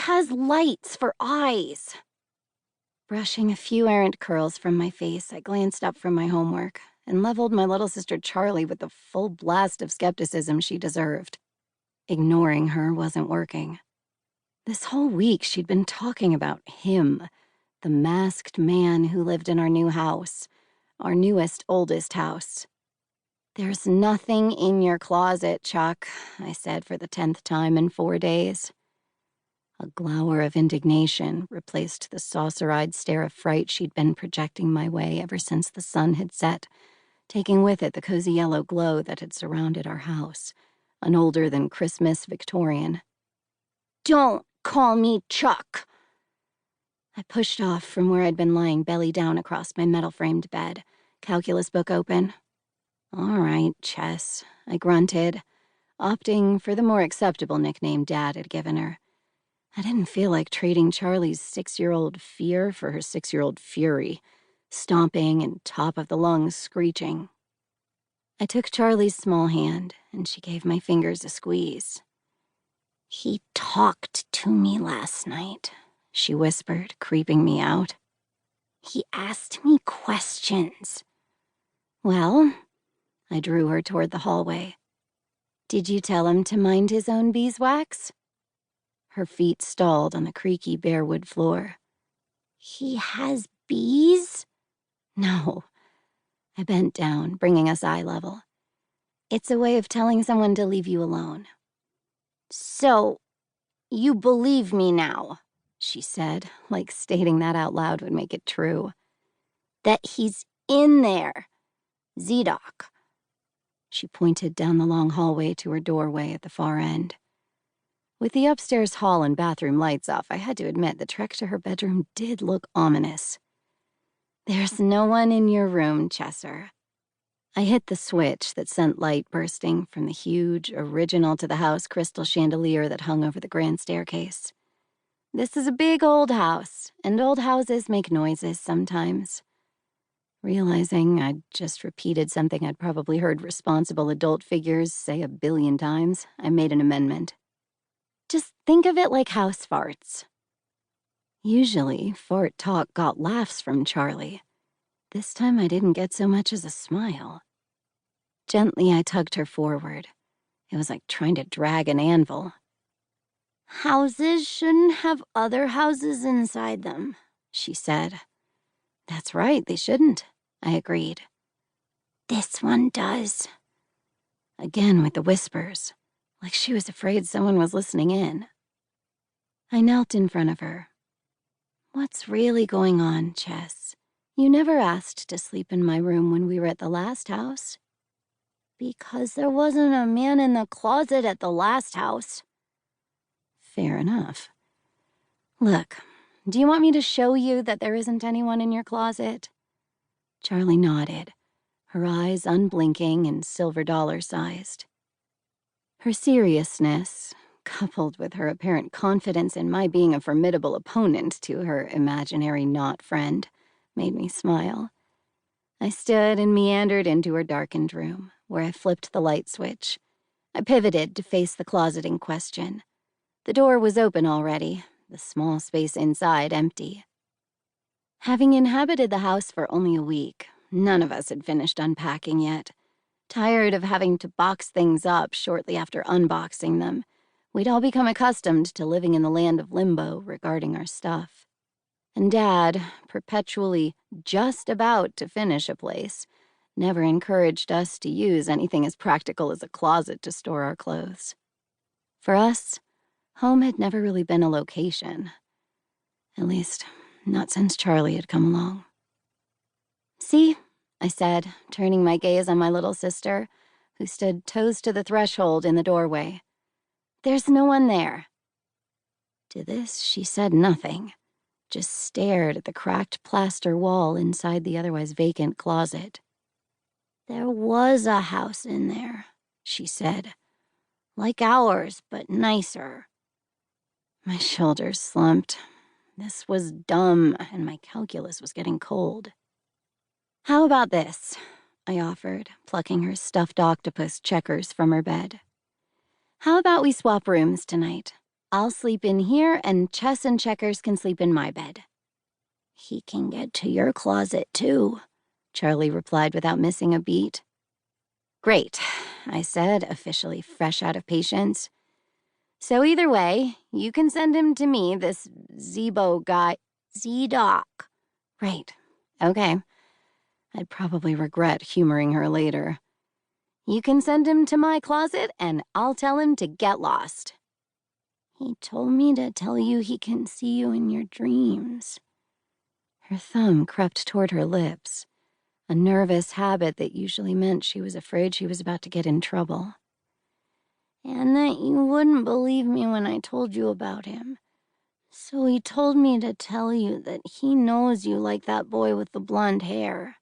has lights for eyes. Brushing a few errant curls from my face, I glanced up from my homework and leveled my little sister Charlie with the full blast of skepticism she deserved. Ignoring her wasn't working. This whole week she'd been talking about him, the masked man who lived in our new house, our newest, oldest house. "There's nothing in your closet, Chuck," I said for the 10th time in 4 days. A glower of indignation replaced the saucer-eyed stare of fright she'd been projecting my way ever since the sun had set, taking with it the cozy yellow glow that had surrounded our house, an older-than-Christmas Victorian. "Don't call me Chuck!" I pushed off from where I'd been lying belly down across my metal-framed bed, calculus book open. "All right, Chess," I grunted, opting for the more acceptable nickname Dad had given her. I didn't feel like trading Charlie's 6-year-old fear for her 6-year-old fury, stomping and top-of-the-lungs screeching. I took Charlie's small hand, and she gave my fingers a squeeze. "He talked to me last night," she whispered, creeping me out. "He asked me questions." "Well," I drew her toward the hallway. "Did you tell him to mind his own beeswax?" Her feet stalled on the creaky barewood floor. "He has bees?" "No." I bent down, bringing us eye level. "It's a way of telling someone to leave you alone." "So, you believe me now," she said, like stating that out loud would make it true. "That he's in there. Zedok." She pointed down the long hallway to her doorway at the far end. With the upstairs hall and bathroom lights off, I had to admit the trek to her bedroom did look ominous. "There's no one in your room, Chesser." I hit the switch that sent light bursting from the huge, original-to-the-house crystal chandelier that hung over the grand staircase. This is a big old house, and old houses make noises sometimes. Realizing I'd just repeated something I'd probably heard responsible adult figures say 1 billion times, I made an amendment. "Just think of it like house farts." Usually, fart talk got laughs from Charlie. This time I didn't get so much as a smile. Gently, I tugged her forward. It was like trying to drag an anvil. "Houses shouldn't have other houses inside them," she said. "That's right, they shouldn't," I agreed. "This one does." Again with the whispers, like she was afraid someone was listening in. I knelt in front of her. "What's really going on, Chess? You never asked to sleep in my room when we were at the last house." "Because there wasn't a man in the closet at the last house." "Fair enough. Look, do you want me to show you that there isn't anyone in your closet?" Charlie nodded, her eyes unblinking and silver dollar-sized. Her seriousness, coupled with her apparent confidence in my being a formidable opponent to her imaginary not-friend, made me smile. I stood and meandered into her darkened room, where I flipped the light switch. I pivoted to face the closet in question. The door was open already, the small space inside empty. Having inhabited the house for only a week, none of us had finished unpacking yet. Tired of having to box things up shortly after unboxing them, we'd all become accustomed to living in the land of limbo regarding our stuff. And Dad, perpetually just about to finish a place, never encouraged us to use anything as practical as a closet to store our clothes. For us, home had never really been a location. At least, not since Charlie had come along. "See?" I said, turning my gaze on my little sister, who stood toes to the threshold in the doorway. "There's no one there." To this, she said nothing, just stared at the cracked plaster wall inside the otherwise vacant closet. "There was a house in there," she said. "Like ours, but nicer." My shoulders slumped. This was dumb, and my calculus was getting cold. "How about this?" I offered, plucking her stuffed octopus checkers from her bed. "How about we swap rooms tonight? I'll sleep in here, and Chess and Checkers can sleep in my bed." "He can get to your closet, too," Charlie replied without missing a beat. "Great," I said, officially fresh out of patience. "So either way, you can send him to me, this Zebo guy." "Z-Doc." "Right. Okay. I'd probably regret humoring her later. You can send him to my closet, and I'll tell him to get lost." "He told me to tell you he can see you in your dreams." Her thumb crept toward her lips, a nervous habit that usually meant she was afraid she was about to get in trouble. "And that you wouldn't believe me when I told you about him. So he told me to tell you that he knows you like that boy with the blonde hair."